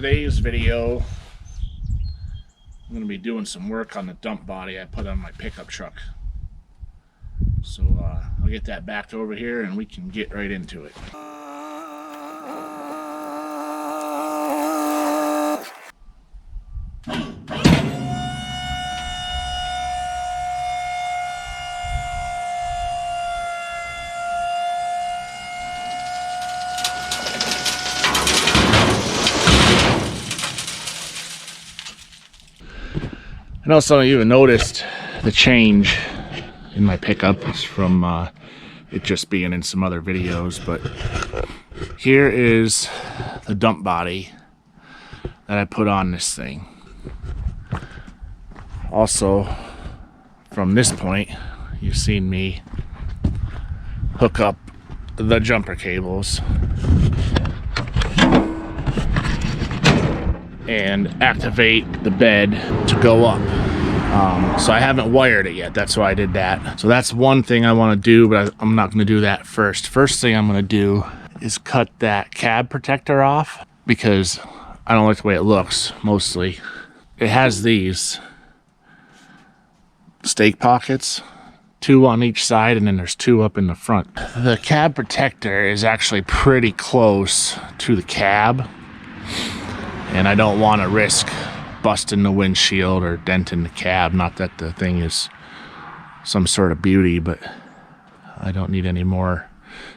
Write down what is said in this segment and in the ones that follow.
today's video, I'm going to be doing some work on the dump body I put on my pickup truck. So I'll get that backed over here and we can get right into it. I know some of you have noticed the change in my pickups from it just being in some other videos, but here is the dump body that I put on this thing. Also, from this point, you've seen me hook up the jumper cables and activate the bed to go up. So I haven't wired it yet. That's why I did that. So that's one thing I want to do, but I'm not going to do that first. First thing I'm going to do is cut that cab protector off because I don't like the way it looks, mostly. It has these stake pockets, 2 on each side, and then there's 2 up in the front. The cab protector is actually pretty close to the cab, and I don't want to risk busting the windshield or denting the cab. Not that the thing is some sort of beauty, but I don't need any more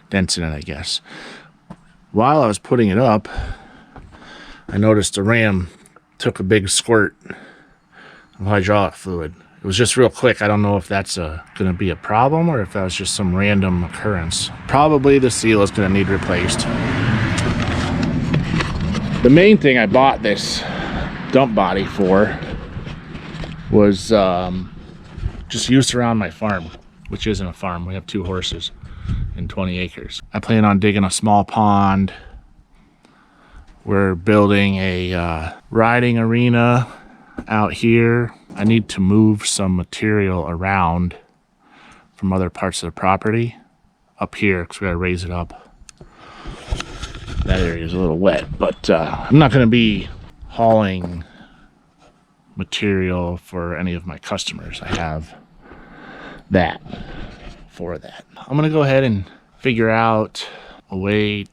dents in it, I guess. While I was putting it up, I noticed the ram took a big squirt of hydraulic fluid. It was just real quick. I don't know if that's going to be a problem or if that was just some random occurrence. Probably the seal is going to need replaced. The main thing I bought this dump body for was just used around my farm, which isn't a farm. We have 2 horses and 20 acres. I plan on digging a small pond. We're building a riding arena out here. I need to move some material around from other parts of the property up here because we gotta raise it up. That area is a little wet, but I'm not going to be hauling material for any of my customers. I have that for that. I'm going to go ahead and figure out a way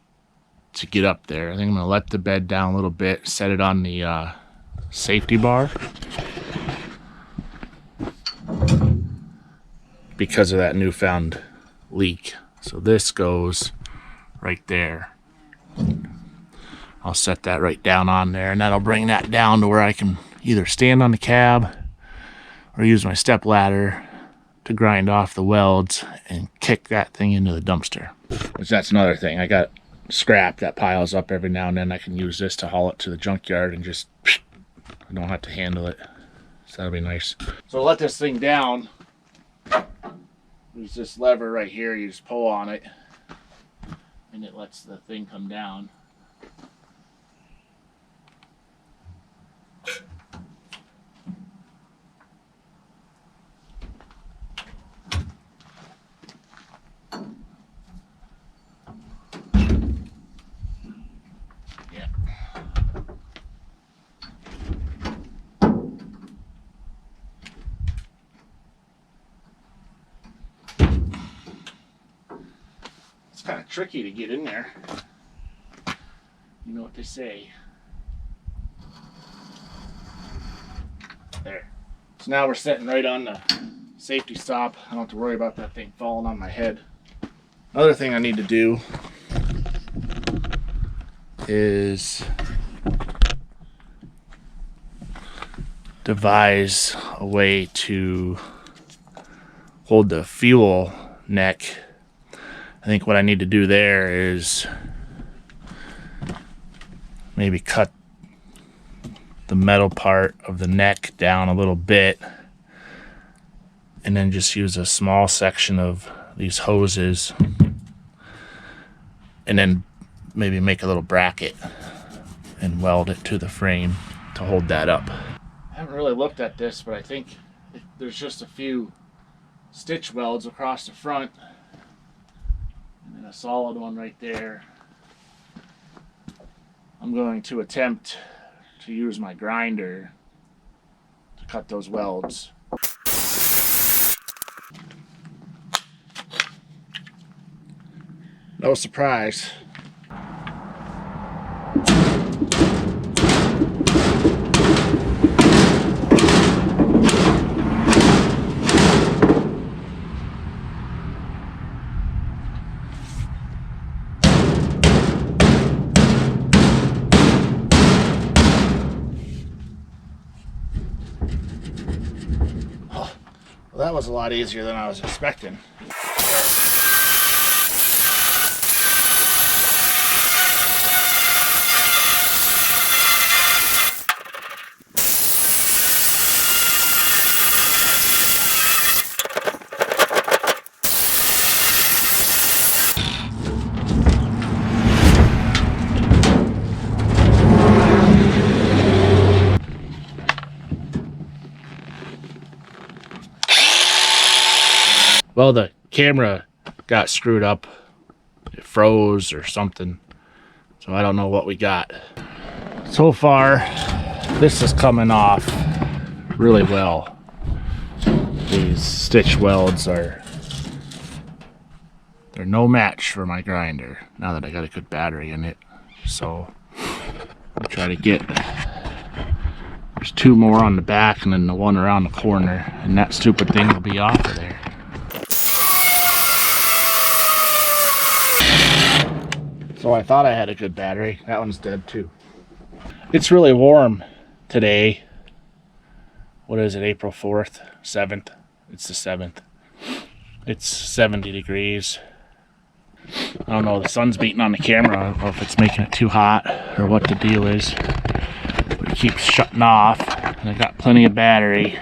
to get up there. I think I'm going to let the bed down a little bit, set it on the safety bar because of that newfound leak. So this goes right there. I'll set that right down on there, and that'll bring that down to where I can either stand on the cab or use my step ladder to grind off the welds and kick that thing into the dumpster. Which that's another thing. I got scrap that piles up every now and then. I can use this to haul it to the junkyard and just, I don't have to handle it. So that'll be nice. So to let this thing down, there's this lever right here. You just pull on it and it lets the thing come down. Yeah. It's kind of tricky to get in there. You know what they say. There. So now we're sitting right on the safety stop. I don't have to worry about that thing falling on my head. Another thing I need to do is devise a way to hold the fuel neck. I think what I need to do there is maybe cut the metal part of the neck down a little bit and then just use a small section of these hoses and then maybe make a little bracket and weld it to the frame to hold that up. I haven't really looked at this, but I think there's just a few stitch welds across the front and then a solid one right there. I'm going to attempt to use my grinder to cut those welds. No surprise. Well, that was a lot easier than I was expecting. Well, the camera got screwed up. It froze or something. So I don't know what we got. So far, this is coming off really well. These stitch welds they're no match for my grinder now that I got a good battery in it. So I'll try to get, there's 2 more on the back and then the one around the corner, and that stupid thing will be off of there. So I thought I had a good battery. That one's dead too. It's really warm today. What is it, April 4th, 7th? It's the 7th. It's 70 degrees. I don't know, the sun's beating on the camera. I don't know if it's making it too hot or what the deal is. But it keeps shutting off, and I got plenty of battery.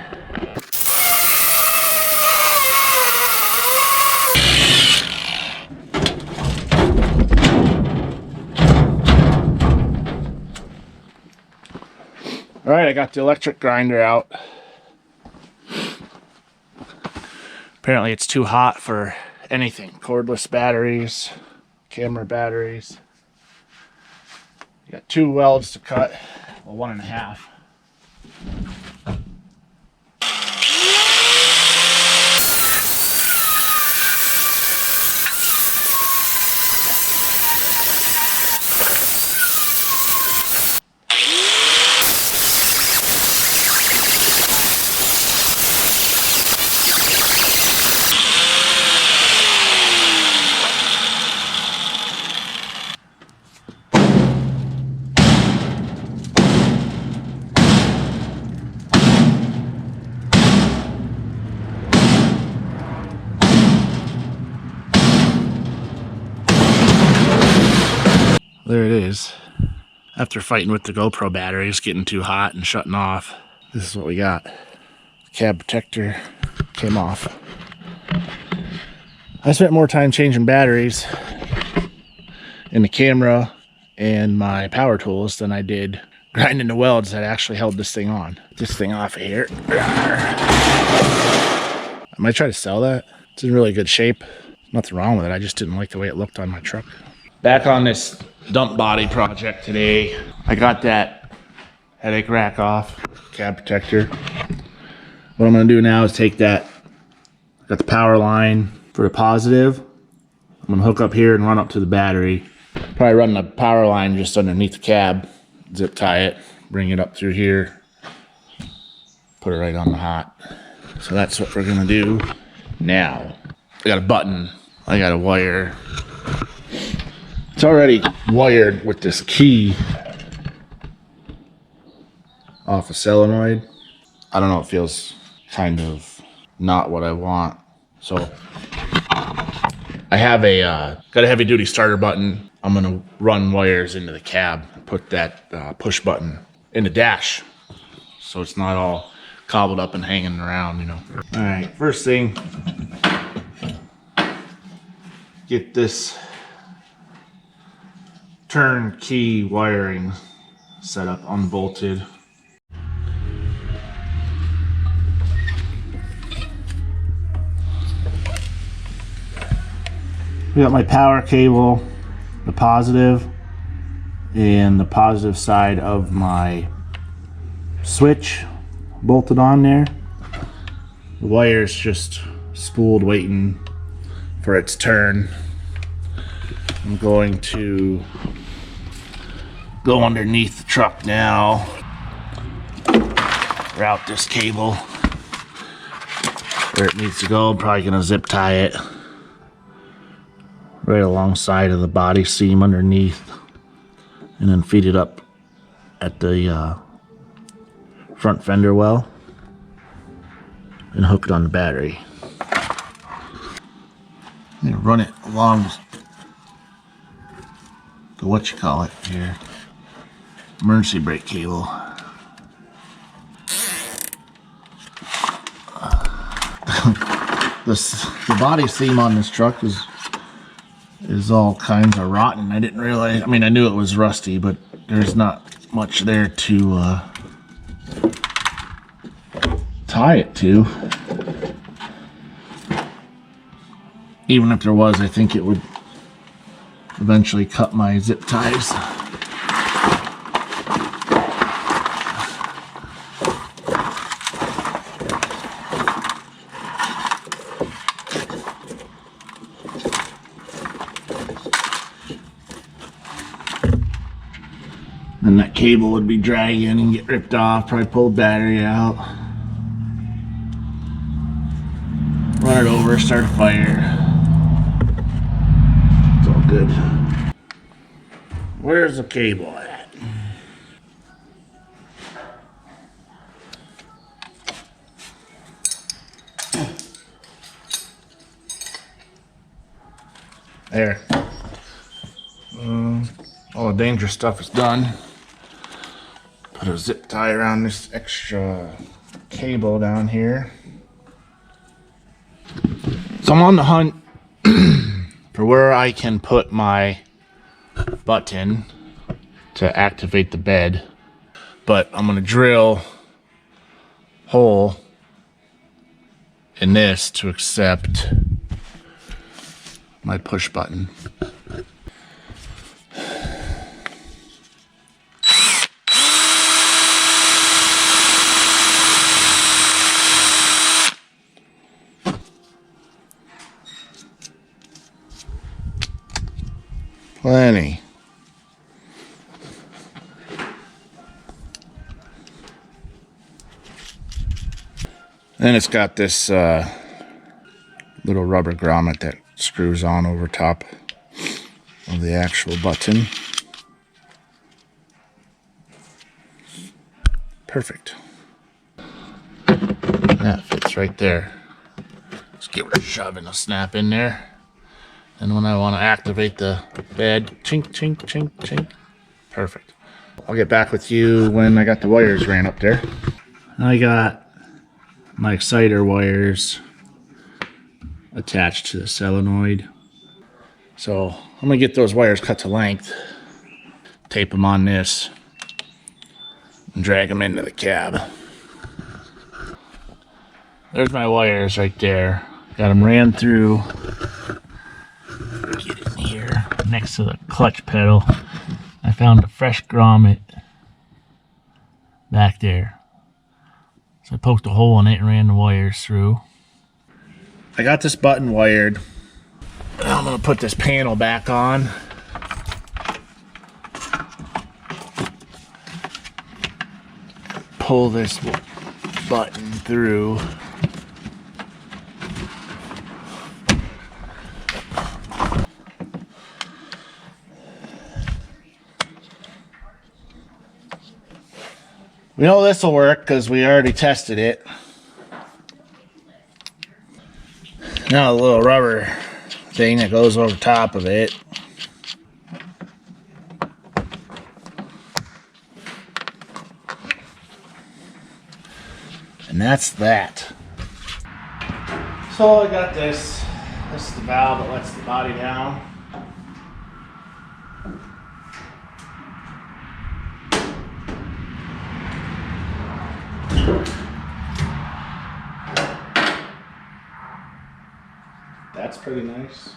All right, I got the electric grinder out. Apparently it's too hot for anything. Cordless batteries, camera batteries. Got 2 welds to cut, well, 1.5. There it is. After fighting with the GoPro batteries getting too hot and shutting off, this is what we got. The cab protector came off. I spent more time changing batteries in the camera and my power tools than I did grinding the welds that actually held this thing on. Get this thing off of here. I might try to sell that. It's in really good shape. Nothing wrong with it. I just didn't like the way it looked on my truck. Back on this dump body project today. I got that headache rack off, cab protector. What I'm gonna do now is take that, got the power line for the positive. I'm gonna hook up here and run up to the battery. Probably run the power line just underneath the cab, zip tie it, bring it up through here, put it right on the hot. So that's what we're gonna do now. I got a button, I got a wire. It's already wired with this key off a solenoid. I don't know, it feels kind of not what I want. So I have got a heavy duty starter button. I'm gonna run wires into the cab, put that push button in the dash so it's not all cobbled up and hanging around, you know. All right, first thing, get this turnkey wiring set up, unbolted. We got my power cable, the positive, and the positive side of my switch bolted on there. The wire's just spooled waiting for its turn. I'm going to go underneath the truck now, route this cable where it needs to go. I'm probably gonna zip tie it right alongside of the body seam underneath, and then feed it up at the front fender well and hook it on the battery. I'm gonna run it along the what you call it here, emergency brake cable. The body seam on this truck is all kinds of rotten. I didn't realize, I mean, I knew it was rusty, but there's not much there to tie it to. Even if there was, I think it would eventually cut my zip ties. Then that cable would be dragging and get ripped off, probably pull the battery out. Run it over, start a fire. It's all good. Where's the cable at? There. All the dangerous stuff is done. Put a zip tie around this extra cable down here. So I'm on the hunt for where I can put my button to activate the bed, but I'm gonna drill a hole in this to accept my push button. Plenty. Then it's got this little rubber grommet that screws on over top of the actual button. Perfect. That fits right there. Just give it a shove and a snap in there. And when I want to activate the bed, chink, chink, chink, chink. Perfect. I'll get back with you when I got the wires ran up there. I got my exciter wires attached to the solenoid. So I'm going to get those wires cut to length, tape them on this, and drag them into the cab. There's my wires right there. Got them ran through. Get in here next to the clutch pedal. I found a fresh grommet back there. So I poked a hole in it and ran the wires through. I got this button wired. I'm going to put this panel back on. Pull this button through. We know this will work because we already tested it. Now a little rubber thing that goes over top of it. And that's that. So I got this. This is the valve that lets the body down. That's pretty nice.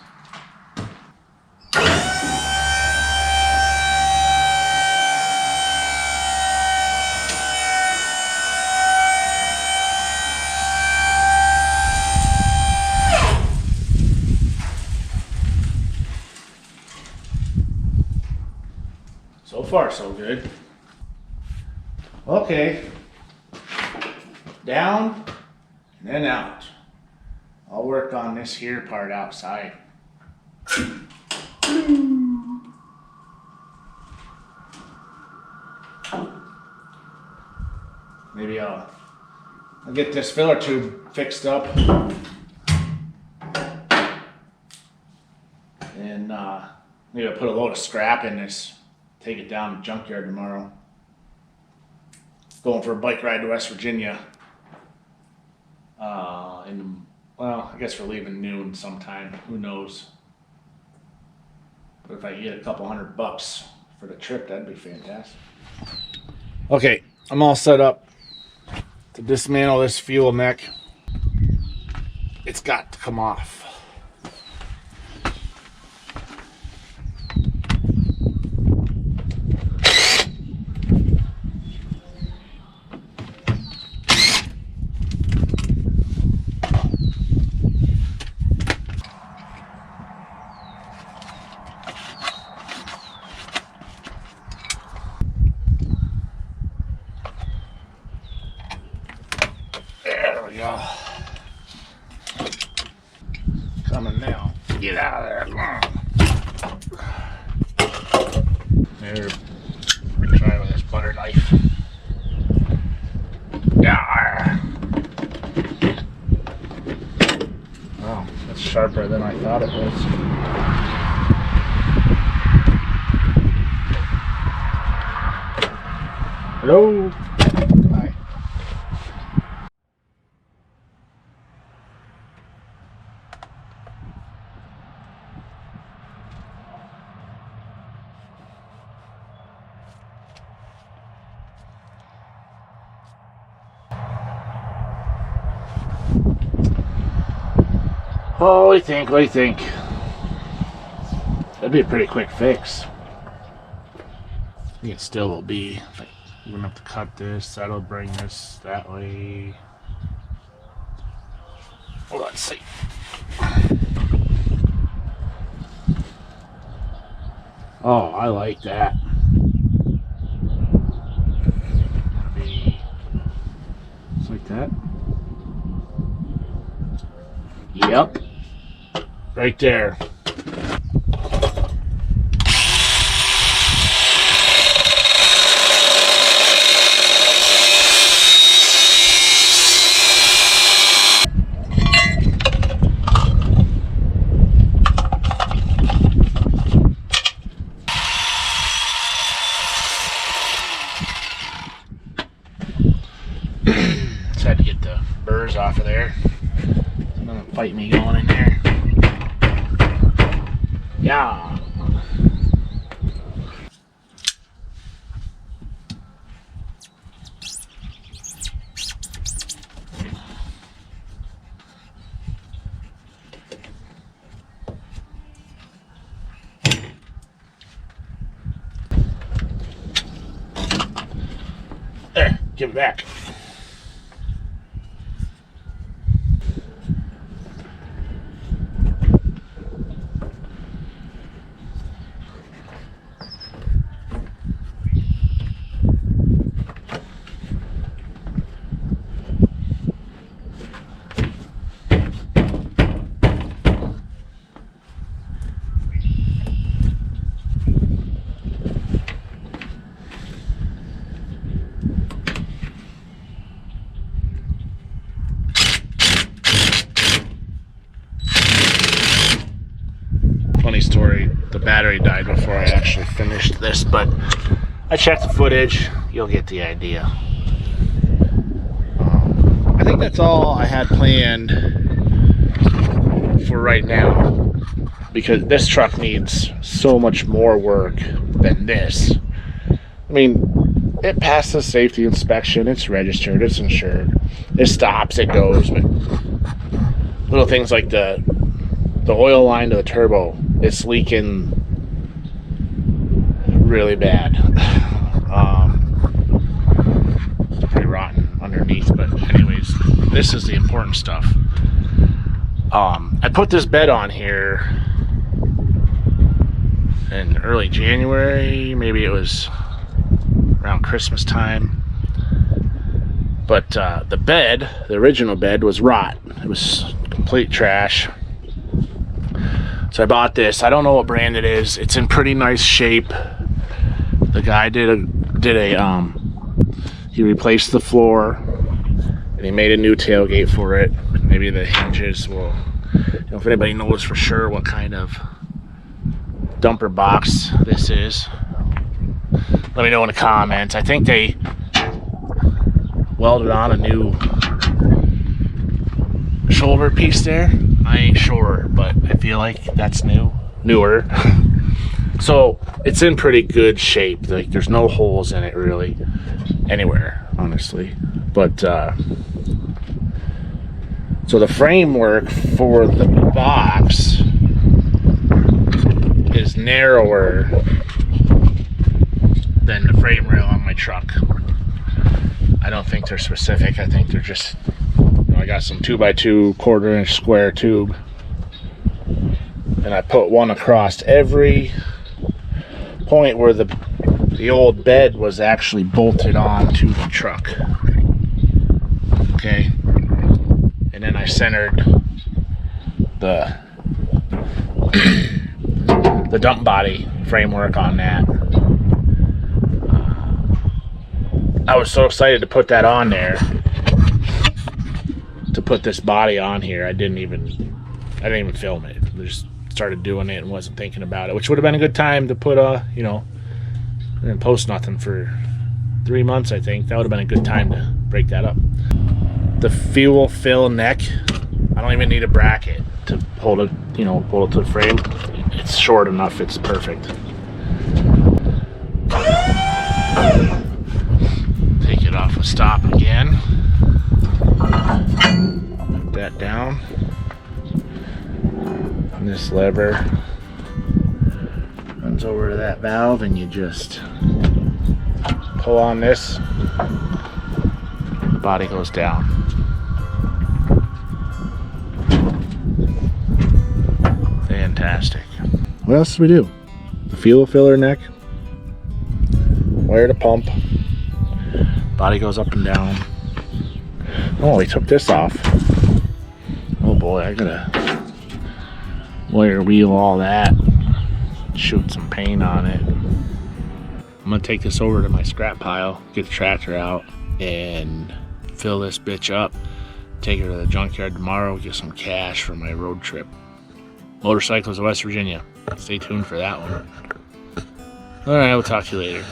far, so good. Okay. Down and then out. I'll work on this here part outside. Maybe I'll get this filler tube fixed up. And maybe I'll put a load of scrap in this. Take it down to the junkyard tomorrow. Going for a bike ride to West Virginia. Well, I guess we're leaving noon sometime. Who knows? But if I get a couple $100 for the trip, that'd be fantastic. Okay, I'm all set up to dismantle this fuel neck. It's got to come off. There we go. Coming now. Get out of there. There. Try with this butter knife. Yeah. Wow, that's sharper than I thought it was. Hello. Hi. Oh, what do you think? That'd be a pretty quick fix. I think it still will be. I'm gonna have to cut this. That'll bring this that way. Well, let's see. Oh, I like that. Maybe just like that. Yep. Right there. Just had to get the burrs off of there. Don't fight me going in there. Yeah. There, give it back. Funny story, the battery died before I actually finished this, but I checked the footage. You'll get the idea. I think that's all I had planned for right now, because this truck needs so much more work than this. I mean, it passes safety inspection, it's registered, it's insured, it stops, it goes, but little things like the oil line to the turbo, it's leaking really bad. It's pretty rotten underneath, but anyways, this is the important stuff. I put this bed on here in early January, maybe it was around Christmas time. But the bed, the original bed, was rot. It was complete trash. So I bought this. I don't know what brand it is. It's in pretty nice shape. The guy he replaced the floor and he made a new tailgate for it. Maybe the hinges will, if anybody knows for sure what kind of dumper box this is, let me know in the comments. I think they welded on a new shoulder piece there. I ain't sure, but I feel like that's newer. So it's in pretty good shape. Like there's no holes in it really anywhere, honestly. But so the framework for the box is narrower than the frame rail on my truck. I don't think they're specific. I think they're just, I got some 2x2 1/4-inch square tube, and I put one across every point where the old bed was actually bolted on to the truck. Okay, and then I centered the the dump body framework on that. I was so excited to put that on there, to put this body on here. I didn't even film it. I just started doing it and wasn't thinking about it, which would have been a good time to put I didn't post nothing for 3 months. I think that would have been a good time to break that up. The fuel fill neck, I don't even need a bracket to hold it, hold it to the frame. It's short enough, it's perfect. Take it off a stop again. Put that down. And this lever runs over to that valve, and you just pull on this. The body goes down. Fantastic. What else do we do? The fuel filler neck. Wire to pump. Body goes up and down. Oh, we took this off. Oh boy, I gotta wire wheel all that. Shoot some paint on it. I'm gonna take this over to my scrap pile, get the tractor out, and fill this bitch up. Take her to the junkyard tomorrow, get some cash for my road trip. Motorcycles of West Virginia. Stay tuned for that one. Alright, we'll talk to you later.